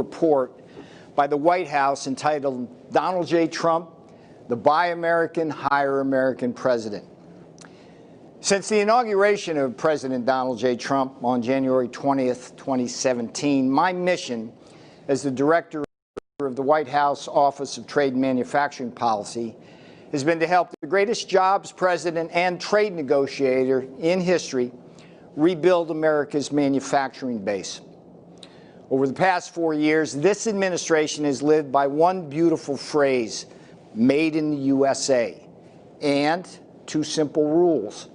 report by the White House entitled Donald J. Trump, the Buy American, Hire American President. Since the inauguration of President Donald J. Trump on January 20th, 2017, my mission as the Director of the White House Office of Trade and Manufacturing Policy has been to help the greatest jobs president and trade negotiator in history rebuild America's manufacturing base. Over the past 4 years, this administration has lived by one beautiful phrase, made in the USA, and two simple rules,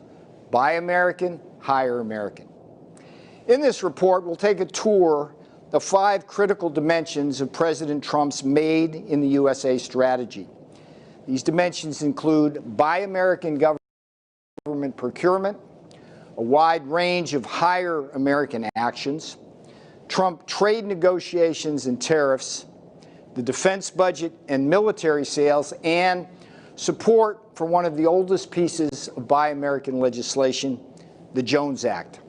buy American, hire American. In this report, we'll take a tour of 5 critical dimensions of President Trump's Made in the USA strategy. These dimensions include buy American government procurement, a wide range of hire American actions, Trump trade negotiations and tariffs, the defense budget and military sales, and support for one of the oldest pieces of Buy American legislation, the Jones Act.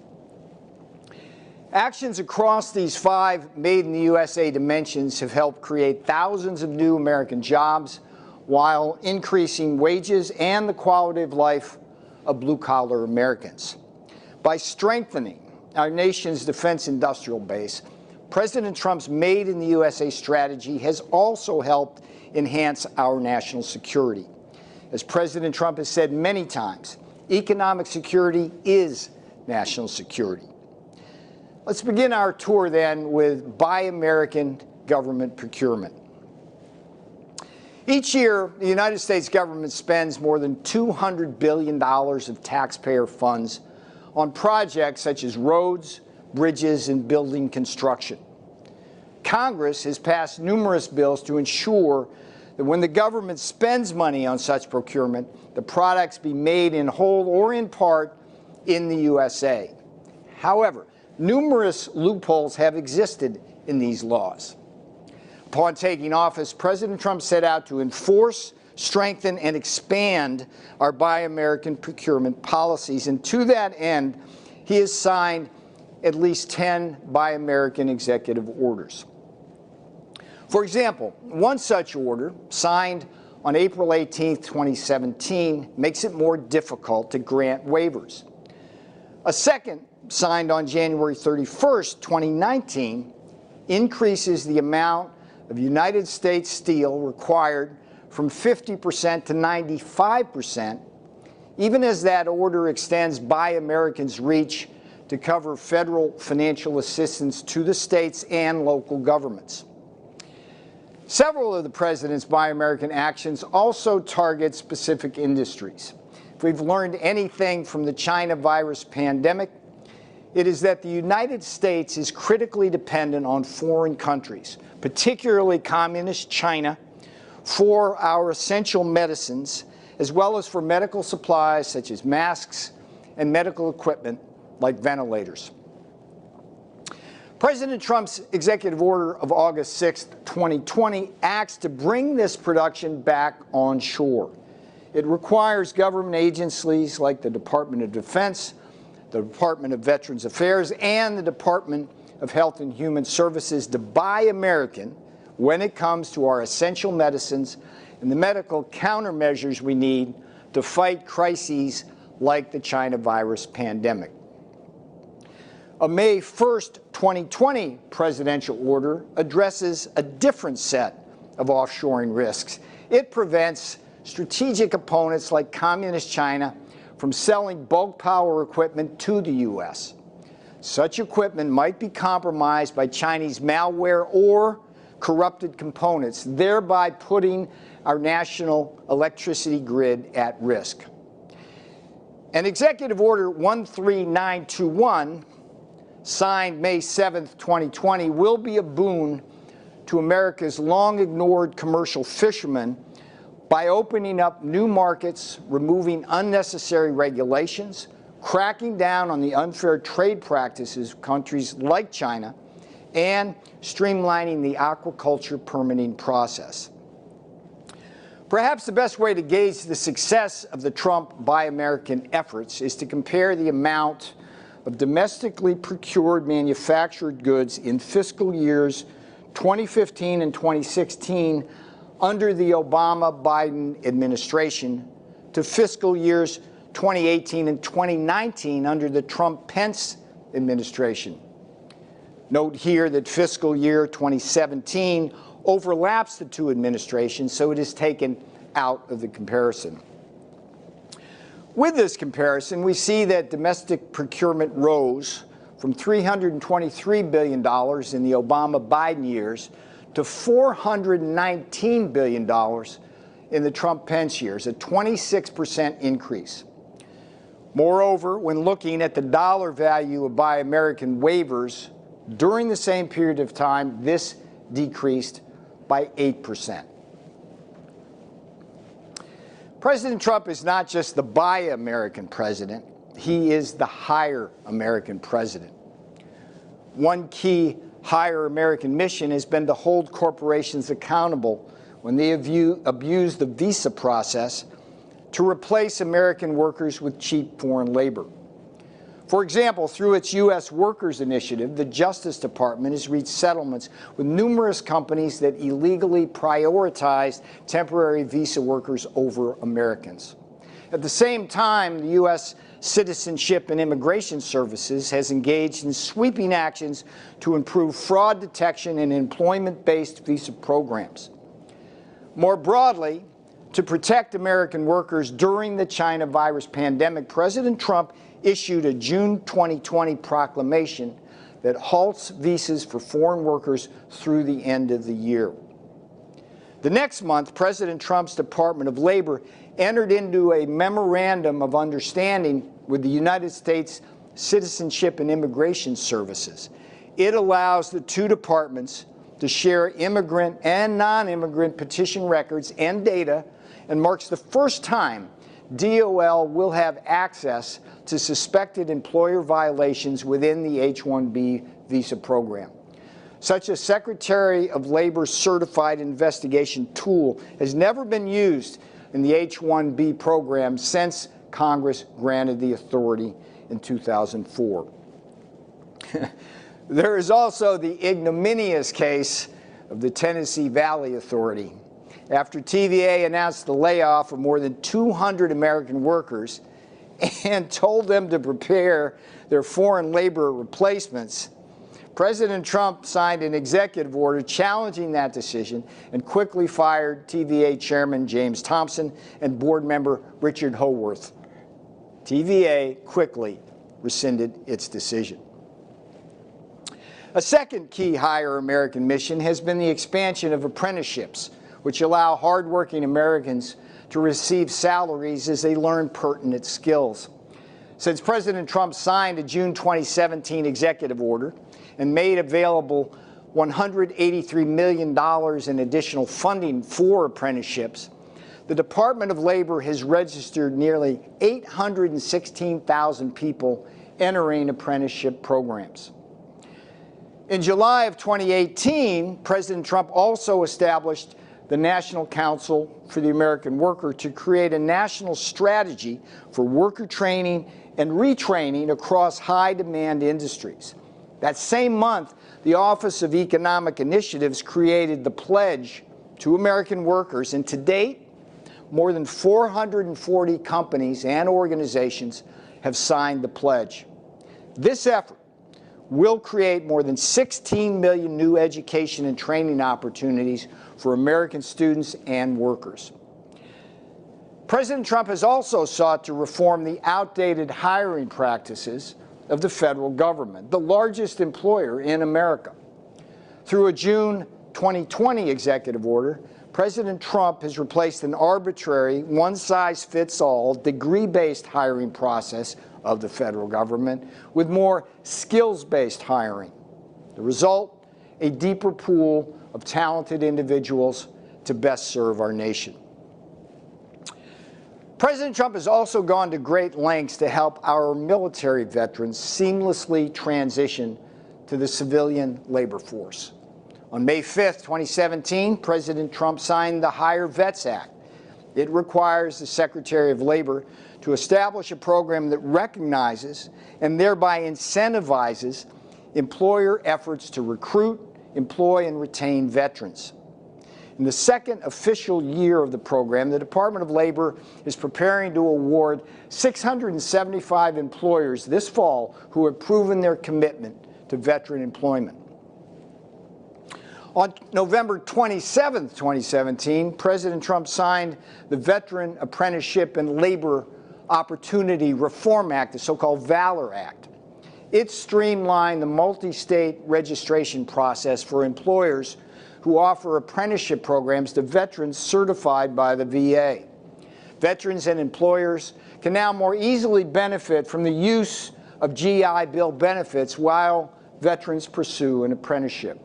Actions across these 5 Made in the USA dimensions have helped create thousands of new American jobs while increasing wages and the quality of life of blue-collar Americans. By strengthening our nation's defense industrial base, President Trump's Made in the USA strategy has also helped enhance our national security. As President Trump has said many times, economic security is national security. Let's begin our tour then with Buy American government procurement. Each year, the United States government spends more than $200 billion of taxpayer funds on projects such as roads, bridges, and building construction. Congress has passed numerous bills to ensure that when the government spends money on such procurement, the products be made in whole or in part in the USA. However, numerous loopholes have existed in these laws. Upon taking office, President Trump set out to enforce, strengthen, and expand our Buy American procurement policies, and to that end, he has signed at least 10 Buy American executive orders. For example, one such order, signed on April 18, 2017, makes it more difficult to grant waivers. A second, signed on January 31, 2019, increases the amount of United States steel required from 50% to 95%, even as that order extends Buy American's reach to cover federal financial assistance to the states and local governments. Several of the President's Buy American actions also target specific industries. If we've learned anything from the China virus pandemic, it is that the United States is critically dependent on foreign countries, particularly communist China, for our essential medicines, as well as for medical supplies such as masks and medical equipment like ventilators. President Trump's executive order of August 6, 2020 acts to bring this production back onshore. It requires government agencies like the Department of Defense, the Department of Veterans Affairs, and the Department of Health and Human Services to buy American when it comes to our essential medicines and the medical countermeasures we need to fight crises like the China virus pandemic. A May 1st, 2020 presidential order addresses a different set of offshoring risks. It prevents strategic opponents like communist China from selling bulk power equipment to the U.S. Such equipment might be compromised by Chinese malware or corrupted components, thereby putting our national electricity grid at risk. And Executive Order 13921, signed May 7, 2020, will be a boon to America's long-ignored commercial fishermen by opening up new markets, removing unnecessary regulations, cracking down on the unfair trade practices of countries like China, and streamlining the aquaculture permitting process. Perhaps the best way to gauge the success of the Trump Buy American efforts is to compare the amount of domestically procured manufactured goods in fiscal years 2015 and 2016 under the Obama-Biden administration to fiscal years 2018 and 2019 under the Trump-Pence administration. Note here that fiscal year 2017 overlaps the two administrations, so it is taken out of the comparison. With this comparison, we see that domestic procurement rose from $323 billion in the Obama-Biden years to $419 billion in the Trump-Pence years, a 26% increase. Moreover, when looking at the dollar value of Buy American waivers during the same period of time, this decreased by 8%. President Trump is not just the Buy American president, he is the Hire American president. One key Hire American mission has been to hold corporations accountable when they abuse the visa process to replace American workers with cheap foreign labor. For example, through its U.S. Workers Initiative, the Justice Department has reached settlements with numerous companies that illegally prioritized temporary visa workers over Americans. At the same time, the U.S. Citizenship and Immigration Services has engaged in sweeping actions to improve fraud detection and employment-based visa programs. More broadly, to protect American workers during the China virus pandemic, President Trump issued a June 2020 proclamation that halts visas for foreign workers through the end of the year. The next month, President Trump's Department of Labor entered into a memorandum of understanding with the United States Citizenship and Immigration Services. It allows the two departments to share immigrant and non-immigrant petition records and data, and marks the first time DOL will have access to suspected employer violations within the H-1B visa program. Such a Secretary of Labor certified investigation tool has never been used in the H-1B program since Congress granted the authority in 2004. There is also the ignominious case of the Tennessee Valley Authority. After TVA announced the layoff of more than 200 American workers and told them to prepare their foreign labor replacements, President Trump signed an executive order challenging that decision and quickly fired TVA Chairman James Thompson and board member Richard Howarth. TVA quickly rescinded its decision. A second key Hire American mission has been the expansion of apprenticeships, which allow hardworking Americans to receive salaries as they learn pertinent skills. Since President Trump signed a June 2017 executive order and made available $183 million in additional funding for apprenticeships, the Department of Labor has registered nearly 816,000 people entering apprenticeship programs. In July of 2018, President Trump also established the National Council for the American Worker to create a national strategy for worker training and retraining across high-demand industries. That same month, the Office of Economic Initiatives created the Pledge to American Workers, and to date, more than 440 companies and organizations have signed the pledge. This effort will create more than 16 million new education and training opportunities for American students and workers. President Trump has also sought to reform the outdated hiring practices of the federal government, the largest employer in America. Through a June 2020 executive order, President Trump has replaced an arbitrary, one-size-fits-all, degree-based hiring process of the federal government with more skills-based hiring. The result, a deeper pool of talented individuals to best serve our nation. President Trump has also gone to great lengths to help our military veterans seamlessly transition to the civilian labor force. On May 5th, 2017, President Trump signed the Hire Vets Act. It requires the Secretary of Labor to establish a program that recognizes and thereby incentivizes employer efforts to recruit employ and retain veterans. In the second official year of the program, the Department of Labor is preparing to award 675 employers this fall who have proven their commitment to veteran employment. On November 27, 2017, President Trump signed the Veteran Apprenticeship and Labor Opportunity Reform Act, the so-called VALOR Act. It streamlined the multi-state registration process for employers who offer apprenticeship programs to veterans certified by the VA. Veterans and employers can now more easily benefit from the use of GI Bill benefits while veterans pursue an apprenticeship.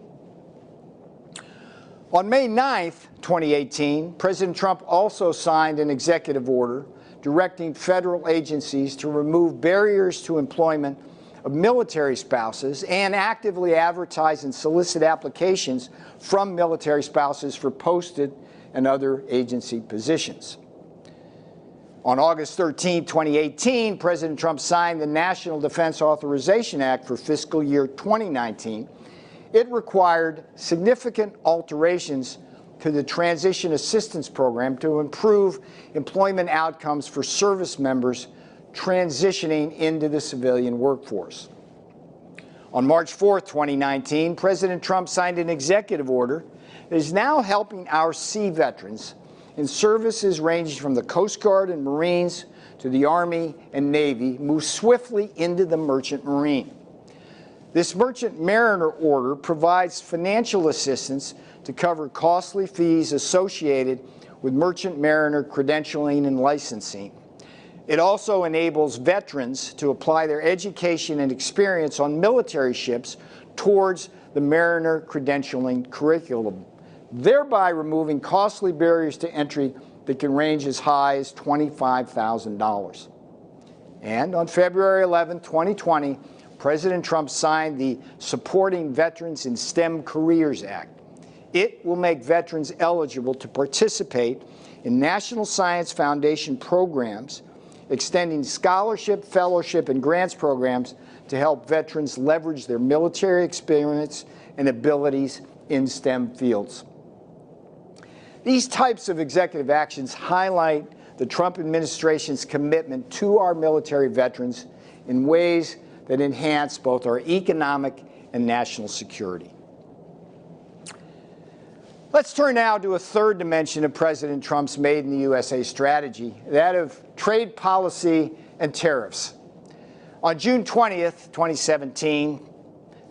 On May 9, 2018, President Trump also signed an executive order directing federal agencies to remove barriers to employment of military spouses and actively advertise and solicit applications from military spouses for posted and other agency positions. On August 13, 2018, President Trump signed the National Defense Authorization Act for fiscal year 2019. It required significant alterations to the Transition Assistance Program to improve employment outcomes for service members transitioning into the civilian workforce. On March 4, 2019, President Trump signed an executive order that is now helping our Sea veterans in services ranging from the Coast Guard and Marines to the Army and Navy move swiftly into the Merchant Marine. This Merchant Mariner order provides financial assistance to cover costly fees associated with Merchant Mariner credentialing and licensing. It also enables veterans to apply their education and experience on military ships towards the Mariner credentialing curriculum, thereby removing costly barriers to entry that can range as high as $25,000. And on February 11, 2020, President Trump signed the Supporting Veterans in STEM Careers Act. It will make veterans eligible to participate in National Science Foundation programs, extending scholarship, fellowship, and grants programs to help veterans leverage their military experience and abilities in STEM fields. These types of executive actions highlight the Trump administration's commitment to our military veterans in ways that enhance both our economic and national security. Let's turn now to a third dimension of President Trump's Made in the USA strategy, that of trade policy and tariffs. On June 20th, 2017,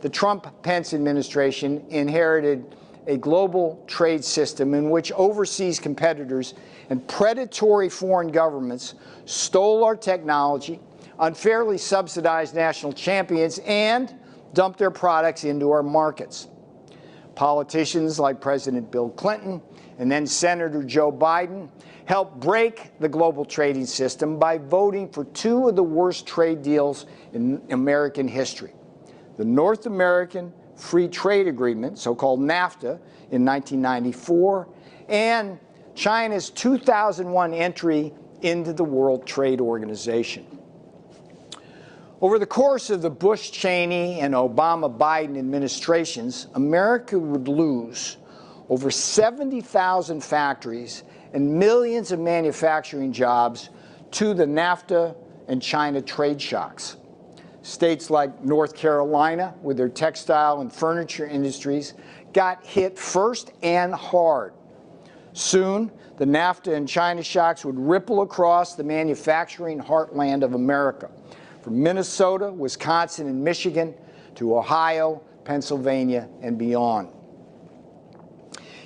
the Trump-Pence administration inherited a global trade system in which overseas competitors and predatory foreign governments stole our technology, unfairly subsidized national champions, and dumped their products into our markets. Politicians like President Bill Clinton and then Senator Joe Biden helped break the global trading system by voting for two of the worst trade deals in American history: the North American Free Trade Agreement, so-called NAFTA, in 1994, and China's 2001 entry into the World Trade Organization. Over the course of the Bush-Cheney and Obama-Biden administrations, America would lose over 70,000 factories and millions of manufacturing jobs to the NAFTA and China trade shocks. States like North Carolina, with their textile and furniture industries, got hit first and hard. Soon, the NAFTA and China shocks would ripple across the manufacturing heartland of America, from Minnesota, Wisconsin, and Michigan to Ohio, Pennsylvania, and beyond.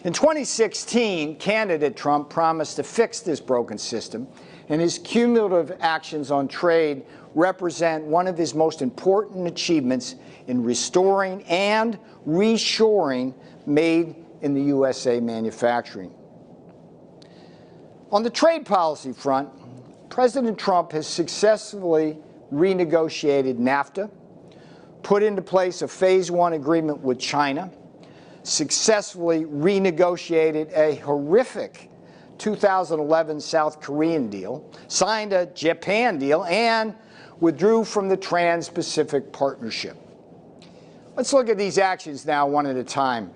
In 2016, candidate Trump promised to fix this broken system, and his cumulative actions on trade represent one of his most important achievements in restoring and reshoring made in the USA manufacturing. On the trade policy front, President Trump has successfully renegotiated NAFTA, put into place a Phase 1 agreement with China, successfully renegotiated a horrific 2011 South Korean deal, signed a Japan deal, and withdrew from the Trans-Pacific Partnership. Let's look at these actions now one at a time.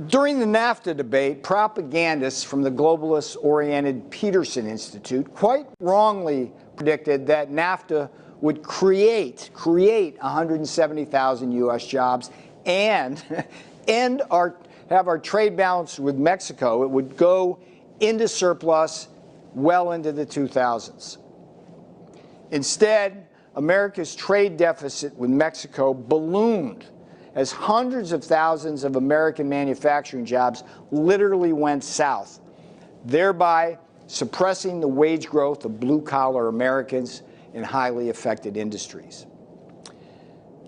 During the NAFTA debate, propagandists from the globalist-oriented Peterson Institute quite wrongly predicted that NAFTA would create 170,000 U.S. jobs and have our trade balance with Mexico. It would go into surplus well into the 2000s. Instead, America's trade deficit with Mexico ballooned as hundreds of thousands of American manufacturing jobs literally went south, thereby suppressing the wage growth of blue-collar Americans in highly affected industries.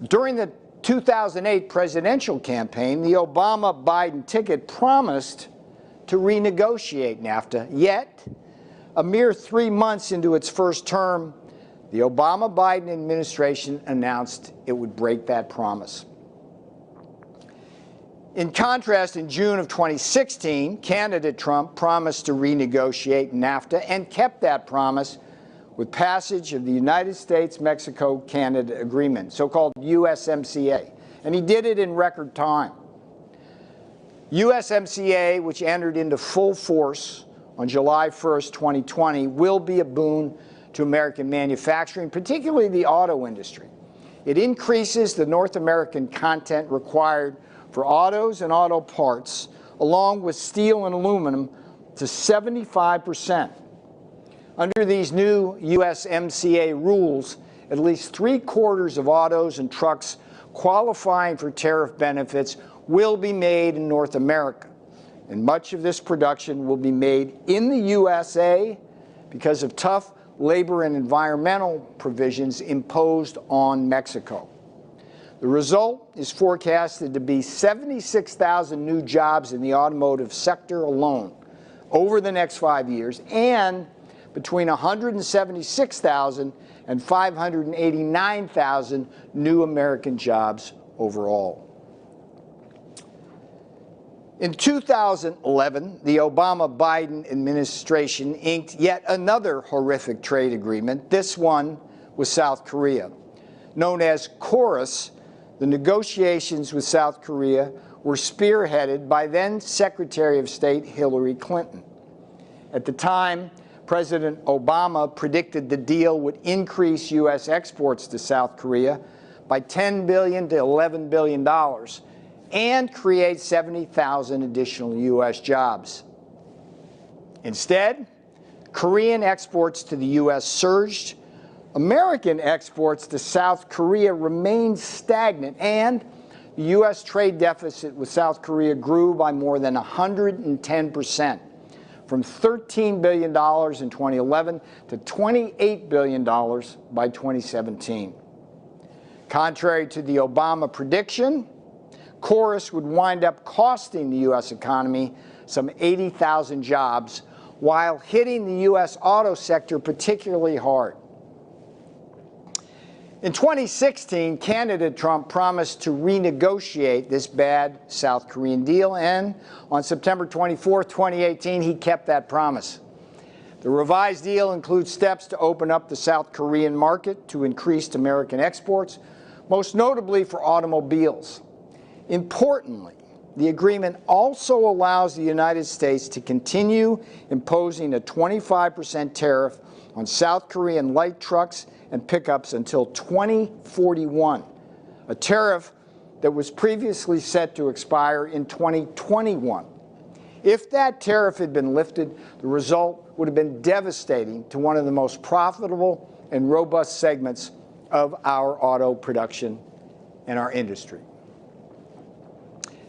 During the 2008 presidential campaign, the Obama-Biden ticket promised to renegotiate NAFTA, yet a mere 3 months into its first term, the Obama-Biden administration announced it would break that promise. In contrast, in June of 2016, candidate Trump promised to renegotiate NAFTA and kept that promise with passage of the United States-Mexico-Canada Agreement, so-called USMCA, and he did it in record time. USMCA, which entered into full force on July 1st, 2020, will be a boon to American manufacturing, particularly the auto industry. It increases the North American content required for autos and auto parts, along with steel and aluminum, to 75%. Under these new USMCA rules, at least 3/4 of autos and trucks qualifying for tariff benefits will be made in North America. And much of this production will be made in the USA because of tough labor and environmental provisions imposed on Mexico. The result is forecasted to be 76,000 new jobs in the automotive sector alone over the next 5 years, and between 176,000 and 589,000 new American jobs overall. In 2011, the Obama-Biden administration inked yet another horrific trade agreement, this one with South Korea. Known as KORUS, the negotiations with South Korea were spearheaded by then Secretary of State Hillary Clinton. At the time, President Obama predicted the deal would increase U.S. exports to South Korea by $10 billion to $11 billion and create 70,000 additional U.S. jobs. Instead, Korean exports to the U.S. surged, American exports to South Korea remained stagnant, and the U.S. trade deficit with South Korea grew by more than 110%, from $13 billion in 2011 to $28 billion by 2017. Contrary to the Obama prediction, KORUS would wind up costing the U.S. economy some 80,000 jobs while hitting the U.S. auto sector particularly hard. In 2016, candidate Trump promised to renegotiate this bad South Korean deal, and on September 24, 2018, he kept that promise. The revised deal includes steps to open up the South Korean market to increased American exports, most notably for automobiles. Importantly, the agreement also allows the United States to continue imposing a 25% tariff on South Korean light trucks and pickups until 2041, a tariff that was previously set to expire in 2021. If that tariff had been lifted, the result would have been devastating to one of the most profitable and robust segments of our auto production and our industry.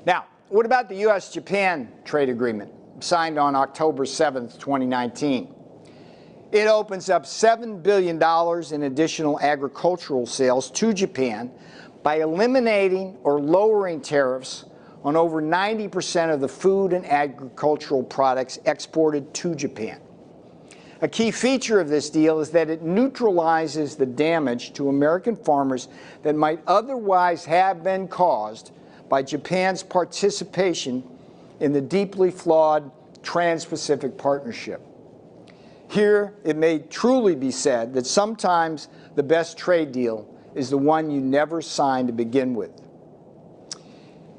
Now, what about the U.S.-Japan trade agreement signed on October 7th, 2019? It opens up $7 billion in additional agricultural sales to Japan by eliminating or lowering tariffs on over 90% of the food and agricultural products exported to Japan. A key feature of this deal is that it neutralizes the damage to American farmers that might otherwise have been caused by Japan's participation in the deeply flawed Trans-Pacific Partnership. Here, it may truly be said that sometimes the best trade deal is the one you never signed to begin with.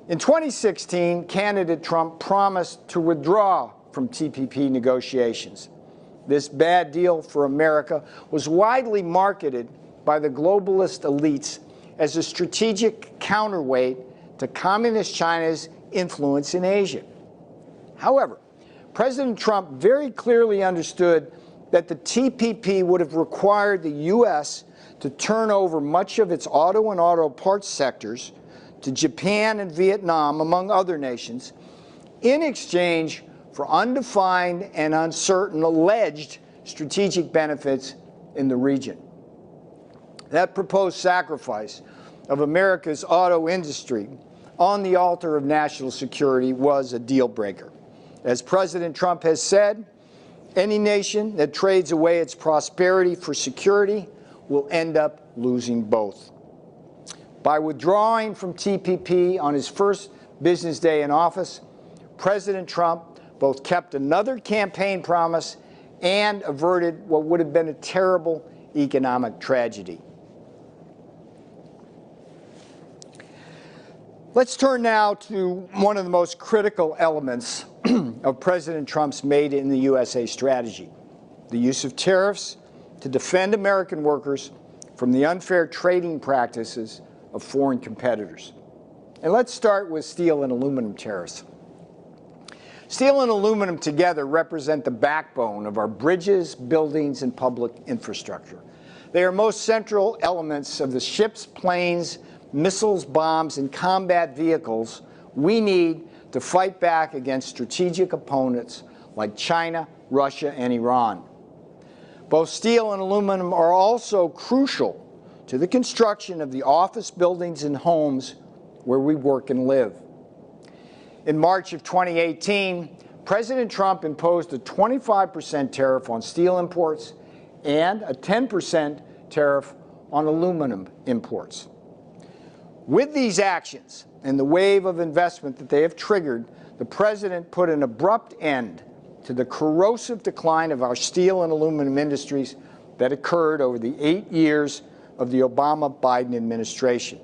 In 2016, candidate Trump promised to withdraw from TPP negotiations. This bad deal for America was widely marketed by the globalist elites as a strategic counterweight to Communist China's influence in Asia. However, President Trump very clearly understood that the TPP would have required the U.S. to turn over much of its auto and auto parts sectors to Japan and Vietnam, among other nations, in exchange for undefined and uncertain alleged strategic benefits in the region. That proposed sacrifice of America's auto industry on the altar of national security was a deal breaker. As President Trump has said, any nation that trades away its prosperity for security will end up losing both. By withdrawing from TPP on his first business day in office, President Trump both kept another campaign promise and averted what would have been a terrible economic tragedy. Let's turn now to one of the most critical elements of President Trump's Made in the USA strategy, the use of tariffs to defend American workers from the unfair trading practices of foreign competitors. And let's start with steel and aluminum tariffs. Steel and aluminum together represent the backbone of our bridges, buildings, and public infrastructure. They are most central elements of the ships, planes, missiles, bombs, and combat vehicles we need to fight back against strategic opponents like China, Russia, and Iran. Both steel and aluminum are also crucial to the construction of the office buildings and homes where we work and live. In March of 2018, President Trump imposed a 25% tariff on steel imports and a 10% tariff on aluminum imports. With these actions and the wave of investment that they have triggered, the President put an abrupt end to the corrosive decline of our steel and aluminum industries that occurred over the 8 years of the Obama-Biden administration.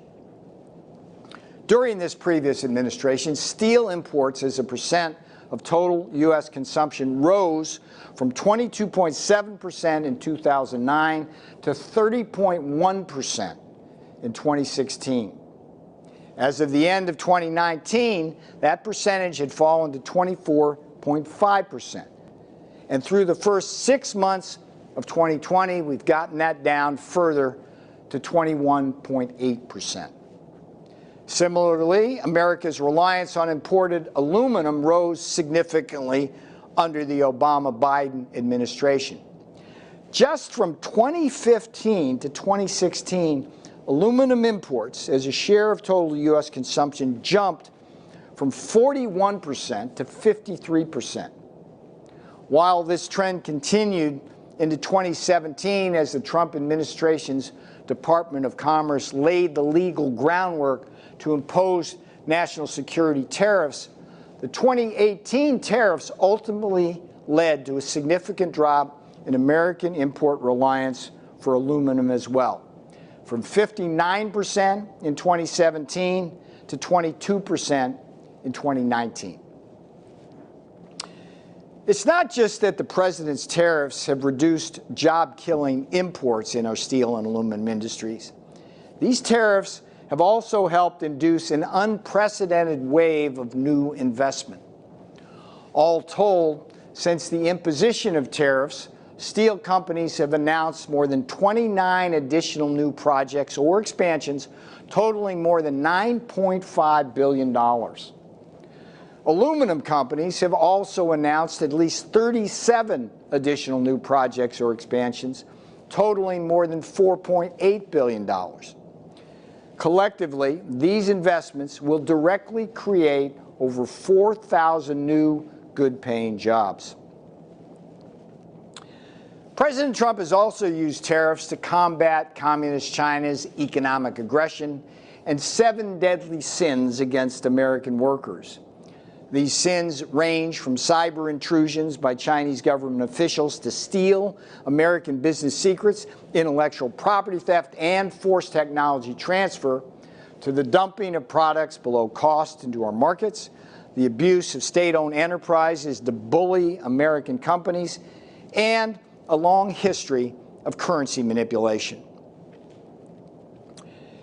During this previous administration, steel imports as a percent of total U.S. consumption rose from 22.7% in 2009 to 30.1% in 2016. As of the end of 2019, that percentage had fallen to 24.5%. And through the first 6 months of 2020, we've gotten that down further to 21.8%. Similarly, America's reliance on imported aluminum rose significantly under the Obama-Biden administration. Just from 2015 to 2016, aluminum imports as a share of total U.S. consumption jumped from 41% to 53%. While this trend continued into 2017 as the Trump administration's Department of Commerce laid the legal groundwork to impose national security tariffs, the 2018 tariffs ultimately led to a significant drop in American import reliance for aluminum as well, from 59% in 2017 to 22% in 2019. It's not just that the President's tariffs have reduced job-killing imports in our steel and aluminum industries. These tariffs have also helped induce an unprecedented wave of new investment. All told, since the imposition of tariffs, steel companies have announced more than 29 additional new projects or expansions totaling more than $9.5 billion. Aluminum companies have also announced at least 37 additional new projects or expansions totaling more than $4.8 billion. Collectively, these investments will directly create over 4,000 new good-paying jobs. President Trump has also used tariffs to combat Communist China's economic aggression and 7 deadly sins against American workers. These sins range from cyber intrusions by Chinese government officials to steal American business secrets, intellectual property theft, and forced technology transfer, to the dumping of products below cost into our markets, the abuse of state-owned enterprises to bully American companies, and a long history of currency manipulation.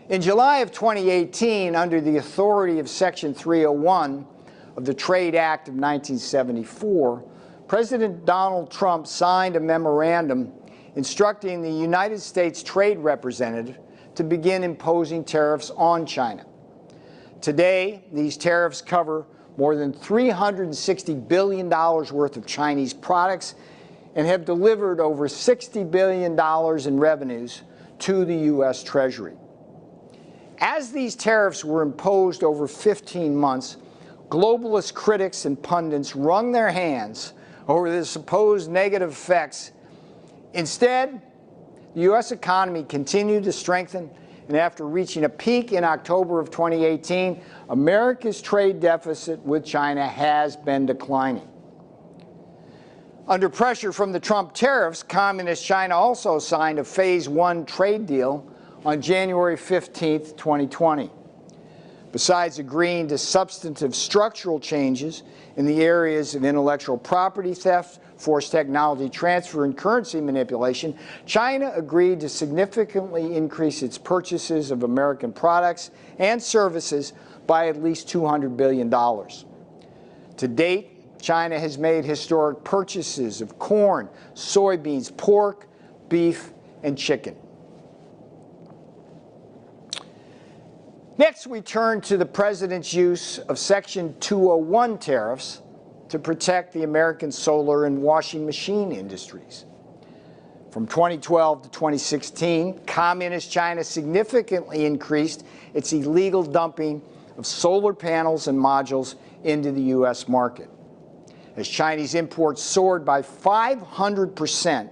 In July of 2018, under the authority of Section 301 of the Trade Act of 1974, President Donald Trump signed a memorandum instructing the United States Trade Representative to begin imposing tariffs on China. Today, these tariffs cover more than $360 billion worth of Chinese products and have delivered over $60 billion in revenues to the U.S. Treasury. As these tariffs were imposed over 15 months, globalist critics and pundits wrung their hands over the supposed negative effects. Instead, the U.S. economy continued to strengthen, and after reaching a peak in October of 2018, America's trade deficit with China has been declining. Under pressure from the Trump tariffs, Communist China also signed a Phase 1 trade deal on January 15, 2020. Besides agreeing to substantive structural changes in the areas of intellectual property theft, forced technology transfer, and currency manipulation, China agreed to significantly increase its purchases of American products and services by at least $200 billion. To date, China has made historic purchases of corn, soybeans, pork, beef, and chicken. Next, we turn to the President's use of Section 201 tariffs to protect the American solar and washing machine industries. From 2012 to 2016, Communist China significantly increased its illegal dumping of solar panels and modules into the U.S. market. As Chinese imports soared by 500%,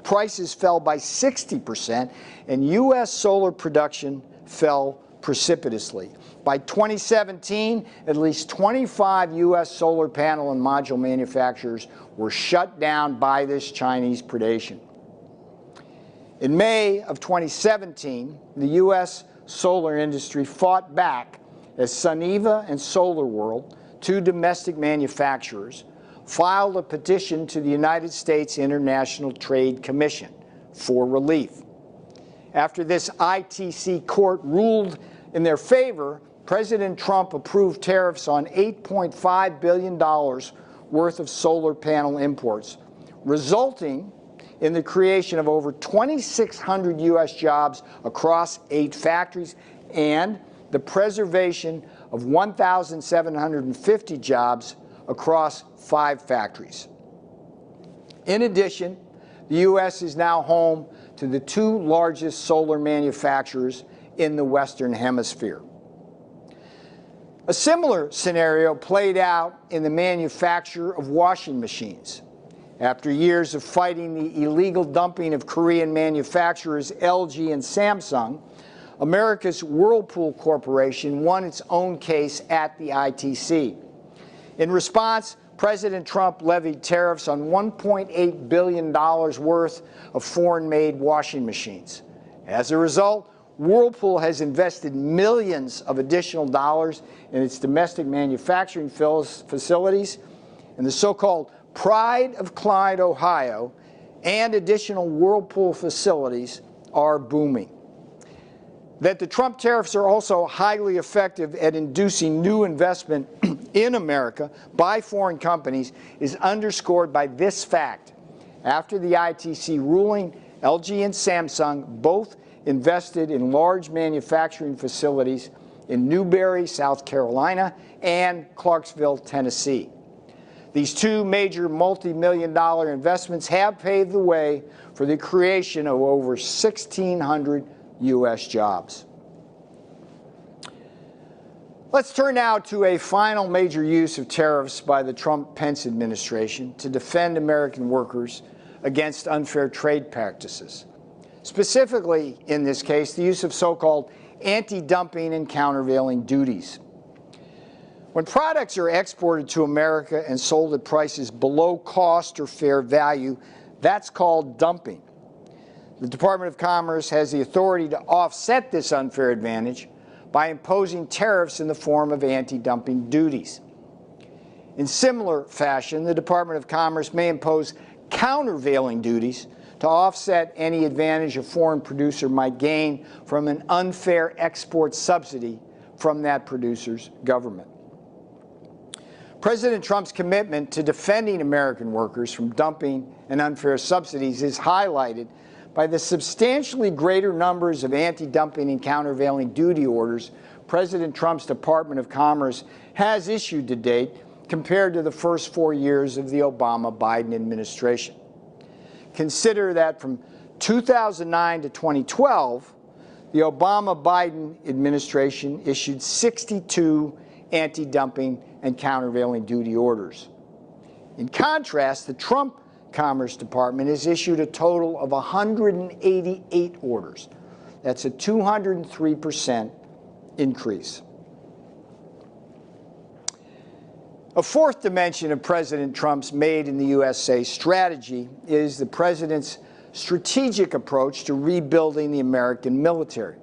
prices fell by 60%, and U.S. solar production fell precipitously. By 2017, at least 25 U.S. solar panel and module manufacturers were shut down by this Chinese predation. In May of 2017, the U.S. solar industry fought back as Suniva and SolarWorld, two domestic manufacturers, filed a petition to the United States International Trade Commission for relief. After this ITC court ruled in their favor, President Trump approved tariffs on $8.5 billion worth of solar panel imports, resulting in the creation of over 2,600 U.S. jobs across 8 factories and the preservation of 1,750 jobs across 5 factories. In addition, the U.S. is now home to the 2 largest solar manufacturers in the Western Hemisphere. A similar scenario played out in the manufacture of washing machines. After years of fighting the illegal dumping of Korean manufacturers LG and Samsung, America's Whirlpool Corporation won its own case at the ITC. In response, President Trump levied tariffs on $1.8 billion worth of foreign-made washing machines. As a result, Whirlpool has invested millions of additional dollars in its domestic manufacturing facilities, and the so-called Pride of Clyde, Ohio, and additional Whirlpool facilities are booming. That the Trump tariffs are also highly effective at inducing new investment in America by foreign companies is underscored by this fact. After the ITC ruling, LG and Samsung both invested in large manufacturing facilities in Newberry, South Carolina, and Clarksville, Tennessee. These 2 major multi-million-dollar investments have paved the way for the creation of over 1,600 U.S. jobs. Let's turn now to a final major use of tariffs by the Trump-Pence administration to defend American workers against unfair trade practices. Specifically, in this case, the use of so-called anti-dumping and countervailing duties. When products are exported to America and sold at prices below cost or fair value, that's called dumping. The Department of Commerce has the authority to offset this unfair advantage by imposing tariffs in the form of anti-dumping duties. In similar fashion, the Department of Commerce may impose countervailing duties to offset any advantage a foreign producer might gain from an unfair export subsidy from that producer's government. President Trump's commitment to defending American workers from dumping and unfair subsidies is highlighted by the substantially greater numbers of anti-dumping and countervailing duty orders President Trump's Department of Commerce has issued to date compared to the first 4 years of the Obama-Biden administration. Consider that from 2009 to 2012, the Obama-Biden administration issued 62 anti-dumping and countervailing duty orders. In contrast, the Trump Commerce Department has issued a total of 188 orders. That's a 203% increase. A fourth dimension of President Trump's Made in the USA strategy is the president's strategic approach to rebuilding the American military.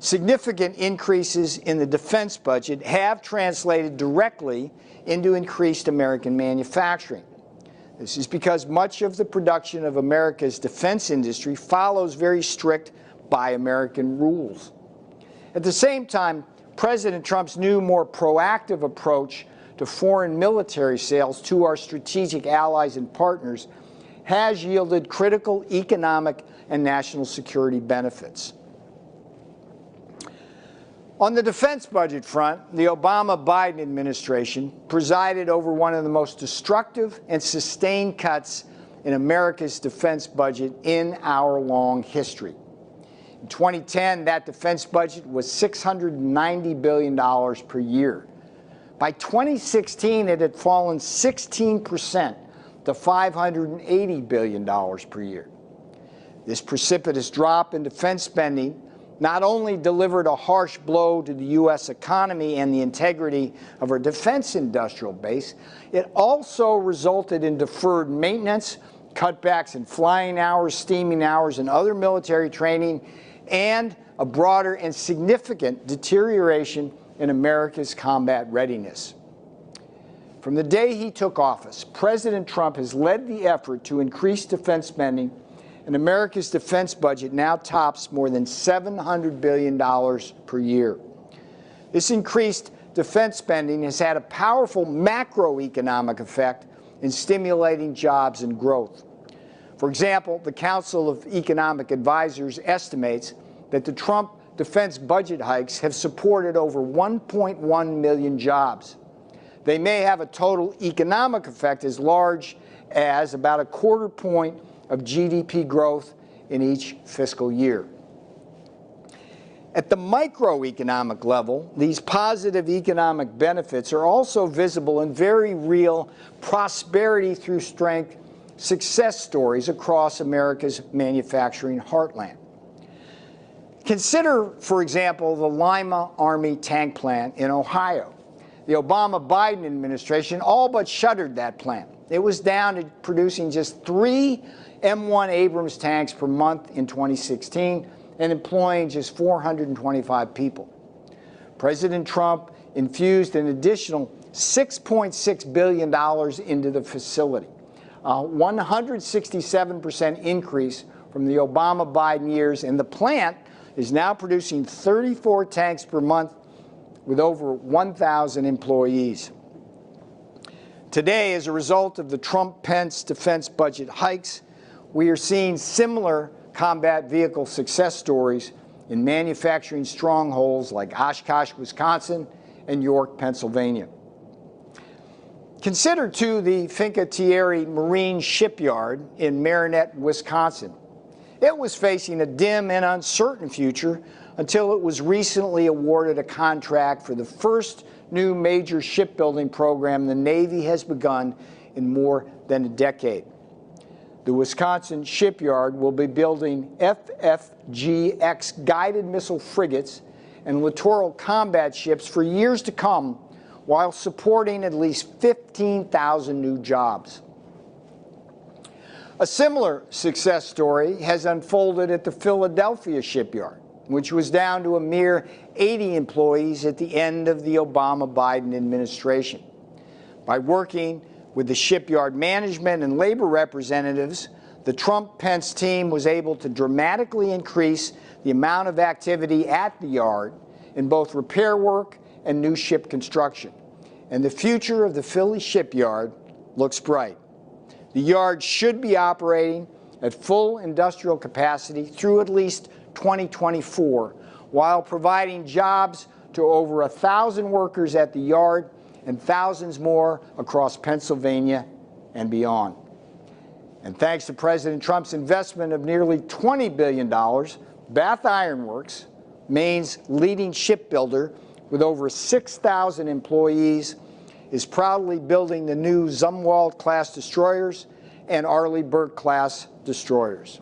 Significant increases in the defense budget have translated directly into increased American manufacturing. This is because much of the production of America's defense industry follows very strict Buy American rules. At the same time, President Trump's new, more proactive approach to foreign military sales to our strategic allies and partners has yielded critical economic and national security benefits. On the defense budget front, the Obama-Biden administration presided over one of the most destructive and sustained cuts in America's defense budget in our long history. In 2010, that defense budget was $690 billion per year. By 2016, it had fallen 16% to $580 billion per year. This precipitous drop in defense spending not only delivered a harsh blow to the U.S. economy and the integrity of our defense industrial base, it also resulted in deferred maintenance, cutbacks in flying hours, steaming hours, and other military training, and a broader and significant deterioration in America's combat readiness. From the day he took office, President Trump has led the effort to increase defense spending, and America's defense budget now tops more than $700 billion per year. This increased defense spending has had a powerful macroeconomic effect in stimulating jobs and growth. For example, the Council of Economic Advisors estimates that the Trump defense budget hikes have supported over 1.1 million jobs. They may have a total economic effect as large as about a quarter point of GDP growth in each fiscal year. At the microeconomic level, these positive economic benefits are also visible in very real prosperity through strength success stories across America's manufacturing heartland. Consider, for example, the Lima Army tank plant in Ohio. The Obama-Biden administration all but shuttered that plant. It was down to producing just 3 M1 Abrams tanks per month in 2016 and employing just 425 people. President Trump infused an additional $6.6 billion into the facility, a 167% increase from the Obama-Biden years, and the plant is now producing 34 tanks per month with over 1,000 employees. Today, as a result of the Trump-Pence defense budget hikes, we are seeing similar combat vehicle success stories in manufacturing strongholds like Oshkosh, Wisconsin, and York, Pennsylvania. Consider, too, the Fincantieri Marine Shipyard in Marinette, Wisconsin. It was facing a dim and uncertain future until it was recently awarded a contract for the first new major shipbuilding program the Navy has begun in more than a decade. The Wisconsin shipyard will be building FFGX guided missile frigates and littoral combat ships for years to come, while supporting at least 15,000 new jobs. A similar success story has unfolded at the Philadelphia shipyard, which was down to a mere 80 employees at the end of the Obama-Biden administration. By working with the shipyard management and labor representatives, the Trump-Pence team was able to dramatically increase the amount of activity at the yard in both repair work and new ship construction. And the future of the Philly shipyard looks bright. The yard should be operating at full industrial capacity through at least 2024, while providing jobs to over 1,000 workers at the yard and thousands more across Pennsylvania and beyond. And thanks to President Trump's investment of nearly $20 billion, Bath Iron Works, Maine's leading shipbuilder with over 6,000 employees, is proudly building the new Zumwalt-class destroyers and Arleigh Burke-class destroyers.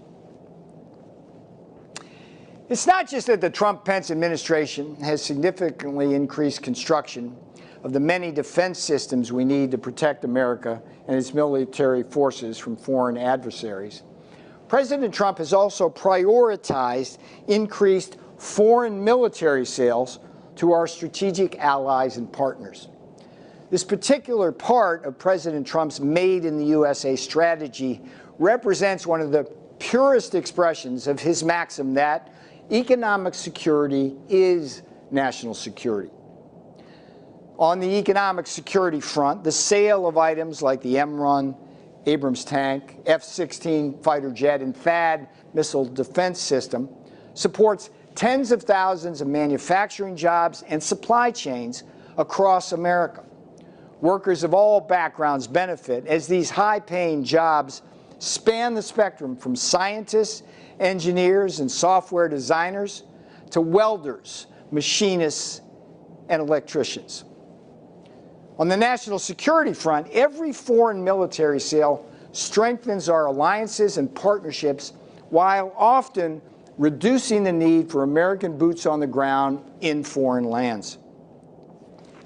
It's not just that the Trump-Pence administration has significantly increased construction of the many defense systems we need to protect America and its military forces from foreign adversaries. President Trump has also prioritized increased foreign military sales to our strategic allies and partners. This particular part of President Trump's Made in the USA strategy represents one of the purest expressions of his maxim that economic security is national security. On the economic security front, the sale of items like the M-1 Abrams tank, F-16 fighter jet, and THAAD missile defense system supports tens of thousands of manufacturing jobs and supply chains across America. Workers of all backgrounds benefit as these high-paying jobs span the spectrum from scientists, engineers, and software designers to welders, machinists, and electricians. On the national security front, every foreign military sale strengthens our alliances and partnerships while often reducing the need for American boots on the ground in foreign lands.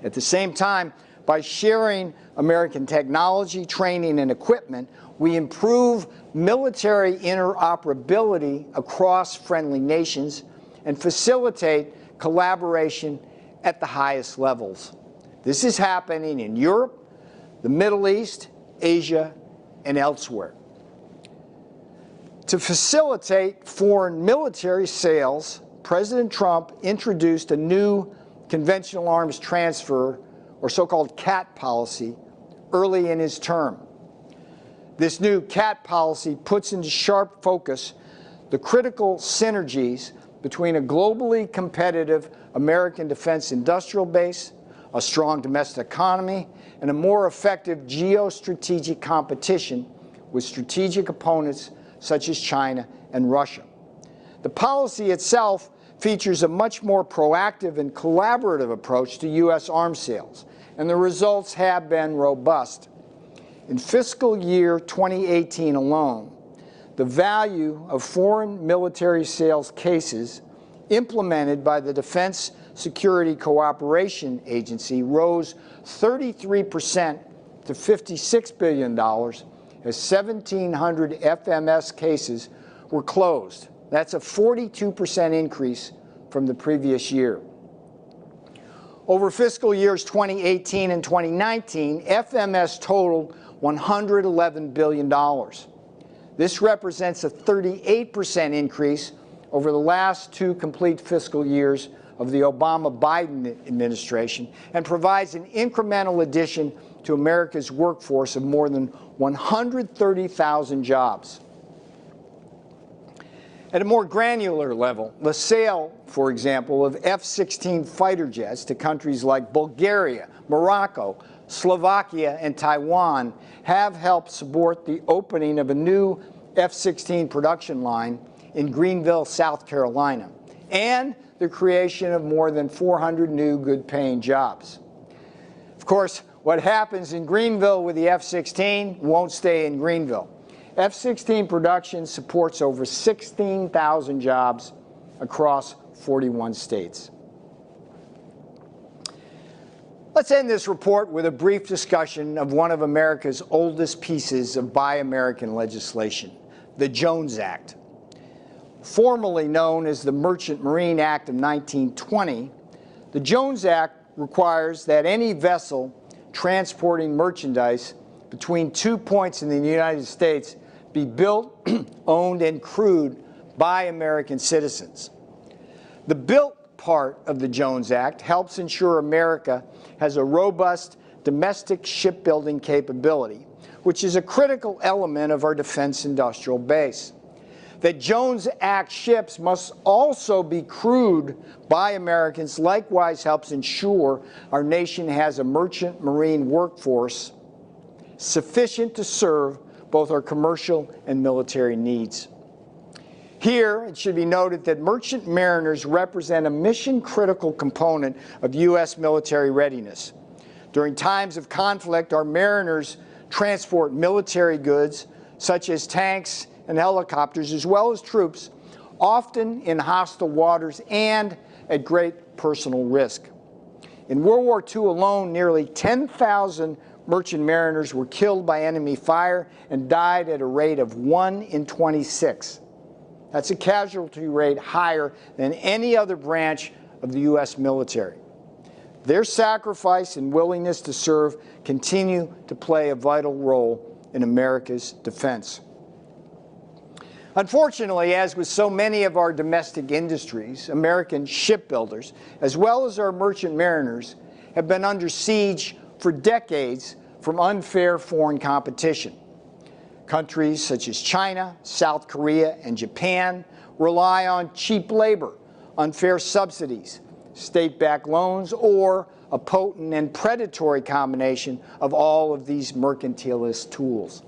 At the same time, by sharing American technology, training, and equipment, we improve military interoperability across friendly nations and facilitate collaboration at the highest levels. This is happening in Europe, the Middle East, Asia, and elsewhere. To facilitate foreign military sales, President Trump introduced a new conventional arms transfer, or so-called CAT policy, early in his term. This new CAT policy puts into sharp focus the critical synergies between a globally competitive American defense industrial base, a strong domestic economy, and a more effective geostrategic competition with strategic opponents such as China and Russia. The policy itself features a much more proactive and collaborative approach to U.S. arms sales, and the results have been robust. In fiscal year 2018 alone, the value of foreign military sales cases implemented by the Defense Security Cooperation Agency rose 33% to $56 billion as 1,700 FMS cases were closed. That's a 42% increase from the previous year. Over fiscal years 2018 and 2019, FMS totaled $111 billion. This represents a 38% increase over the last two complete fiscal years of the Obama-Biden administration and provides an incremental addition to America's workforce of more than 130,000 jobs. At a more granular level, the sale, for example, of F-16 fighter jets to countries like Bulgaria, Morocco, Slovakia, and Taiwan have helped support the opening of a new F-16 production line in Greenville, South Carolina, and the creation of more than 400 new good-paying jobs. Of course, what happens in Greenville with the F-16 won't stay in Greenville. F-16 production supports over 16,000 jobs across 41 states. Let's end this report with a brief discussion of one of America's oldest pieces of Buy American legislation, the Jones Act. Formerly known as the Merchant Marine Act of 1920, the Jones Act requires that any vessel transporting merchandise between 2 points in the United States be built, owned, and crewed by American citizens. The built part of the Jones Act helps ensure America has a robust domestic shipbuilding capability, which is a critical element of our defense industrial base. The Jones Act ships must also be crewed by Americans likewise helps ensure our nation has a merchant marine workforce sufficient to serve both our commercial and military needs. Here, it should be noted that merchant mariners represent a mission-critical component of U.S. military readiness. During times of conflict, our mariners transport military goods, such as tanks and helicopters, as well as troops, often in hostile waters and at great personal risk. In World War II alone, nearly 10,000 merchant mariners were killed by enemy fire and died at a rate of 1 in 26. That's a casualty rate higher than any other branch of the U.S. military. Their sacrifice and willingness to serve continue to play a vital role in America's defense. Unfortunately, as with so many of our domestic industries, American shipbuilders, as well as our merchant mariners, have been under siege for decades from unfair foreign competition. Countries such as China, South Korea, and Japan rely on cheap labor, unfair subsidies, state-backed loans, or a potent and predatory combination of all of these mercantilist tools.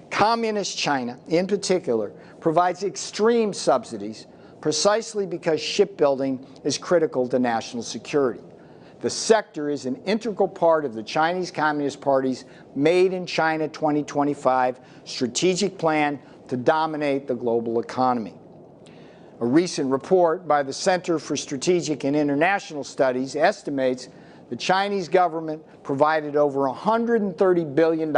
Communist China, in particular, provides extreme subsidies precisely because shipbuilding is critical to national security. The sector is an integral part of the Chinese Communist Party's Made in China 2025 strategic plan to dominate the global economy. A recent report by the Center for Strategic and International Studies estimates the Chinese government provided over $130 billion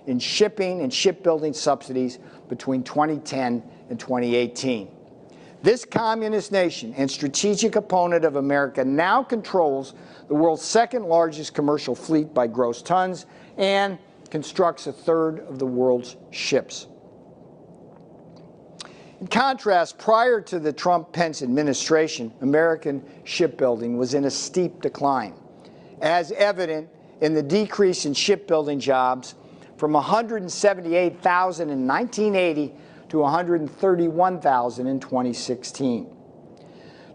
in shipping and shipbuilding subsidies between 2010 and 2018. This communist nation and strategic opponent of America now controls the world's second largest commercial fleet by gross tons and constructs a third of the world's ships. In contrast, prior to the Trump-Pence administration, American shipbuilding was in a steep decline, as evident in the decrease in shipbuilding jobs from 178,000 in 1980 to 131,000 in 2016.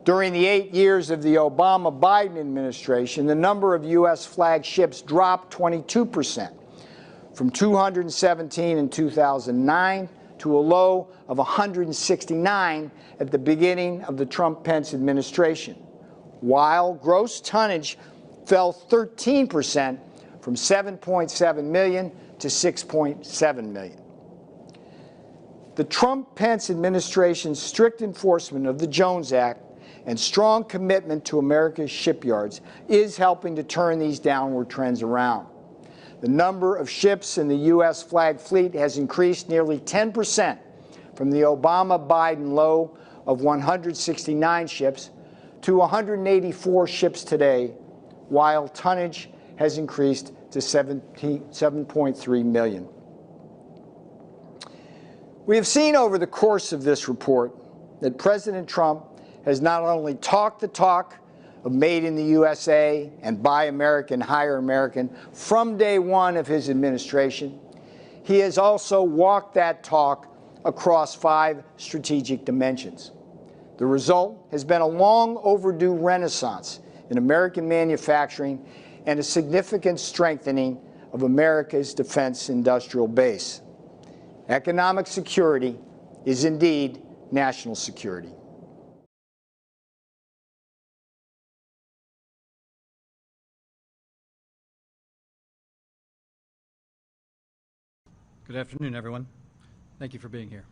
During the 8 years of the Obama-Biden administration, the number of U.S. flagged ships dropped 22%, from 217 in 2009 to a low of 169 at the beginning of the Trump-Pence administration, while gross tonnage fell 13% from 7.7 million to 6.7 million. The Trump-Pence administration's strict enforcement of the Jones Act and strong commitment to America's shipyards is helping to turn these downward trends around. The number of ships in the U.S. flagged fleet has increased nearly 10% from the Obama-Biden low of 169 ships to 184 ships today, while tonnage has increased to 7.3 million. We have seen over the course of this report that President Trump has not only talked the talk of Made in the USA and Buy American, Hire American from day one of his administration, he has also walked that talk across 5 strategic dimensions. The result has been a long overdue renaissance in American manufacturing and a significant strengthening of America's defense industrial base. Economic security is indeed national security. Good afternoon, everyone. Thank you for being here.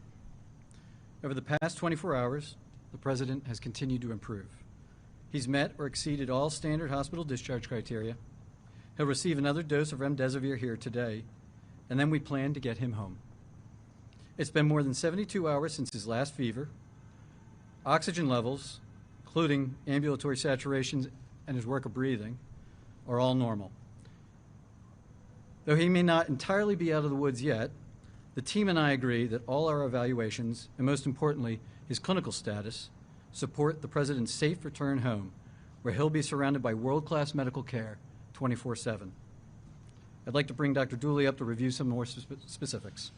Over the past 24 hours, the President has continued to improve. He's met or exceeded all standard hospital discharge criteria, He'll receive another dose of remdesivir here today, and then we plan to get him home. It's been more than 72 hours since his last fever. Oxygen levels, including ambulatory saturations and his work of breathing, are all normal. Though he may not entirely be out of the woods yet, the team and I agree that all our evaluations, and most importantly, his clinical status, support the President's safe return home, where he'll be surrounded by world-class medical care 24/7. I'd like to bring Dr. Dooley up to review some more specifics.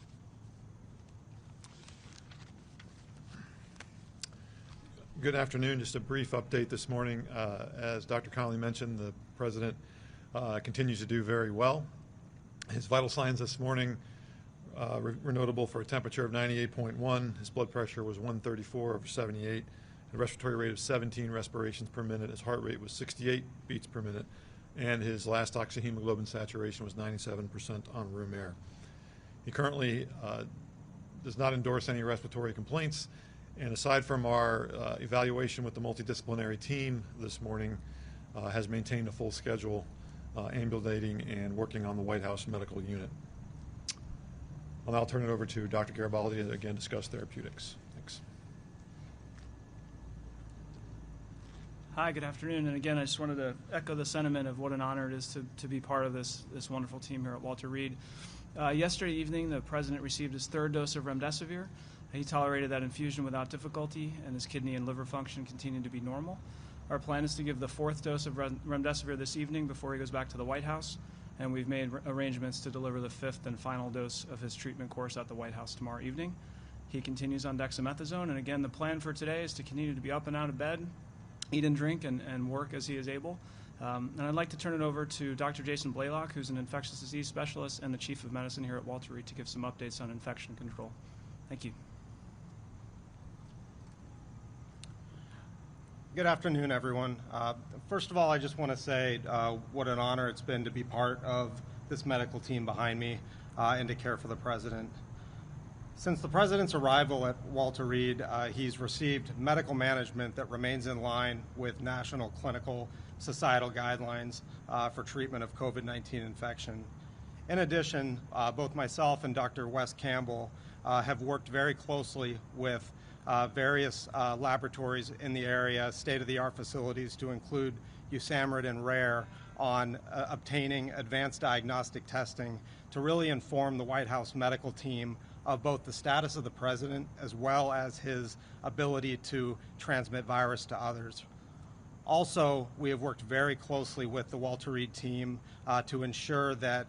Good afternoon. Just a brief update this morning. As Dr. Connolly mentioned, the President continues to do very well. His vital signs this morning were notable for a temperature of 98.1. His blood pressure was 134/78. A respiratory rate of 17 respirations per minute. His heart rate was 68 beats per minute. And his last oxyhemoglobin saturation was 97% on room air. He currently does not endorse any respiratory complaints. And aside from our evaluation with the multidisciplinary team this morning, has maintained a full schedule, ambulating and working on the White House Medical Unit. I'll now turn it over to Dr. Garibaldi to again discuss therapeutics. Thanks. Hi, good afternoon. And again, I just wanted to echo the sentiment of what an honor it is to be part of this wonderful team here at Walter Reed. Yesterday evening, the President received his third dose of remdesivir. He tolerated that infusion without difficulty, and his kidney and liver function continued to be normal. Our plan is to give the fourth dose of remdesivir this evening before he goes back to the White House, and we've made arrangements to deliver the fifth and final dose of his treatment course at the White House tomorrow evening. He continues on dexamethasone, and again, the plan for today is to continue to be up and out of bed, eat and drink, and work as he is able. And I'd like to turn it over to Dr. Jason Blaylock, who's an infectious disease specialist and the Chief of Medicine here at Walter Reed, to give some updates on infection control. Thank you. Good afternoon, everyone. First of all, I just want to say what an honor it's been to be part of this medical team behind me and to care for the President. Since the President's arrival at Walter Reed, he's received medical management that remains in line with national clinical societal guidelines for treatment of COVID-19 infection. In addition, both myself and Dr. Wes Campbell have worked very closely with various laboratories in the area, state-of-the-art facilities to include USAMRIID and RARE on obtaining advanced diagnostic testing to really inform the White House medical team of both the status of the President as well as his ability to transmit virus to others. Also, we have worked very closely with the Walter Reed team to ensure that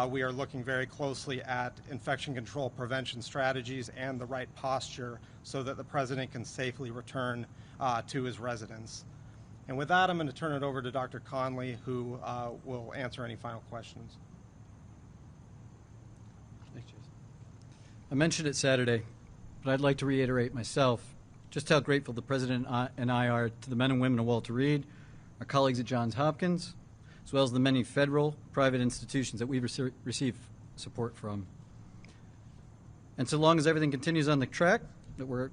we are looking very closely at infection control prevention strategies and the right posture so that the President can safely return to his residence. And with that, I'm going to turn it over to Dr. Conley, who will answer any final questions. Thanks, Jason. I mentioned it Saturday, but I'd like to reiterate myself just how grateful the President and I are to the men and women of Walter Reed, our colleagues at Johns Hopkins, as well as the many federal, private institutions that we've received support from. And so long as everything continues on the track that we're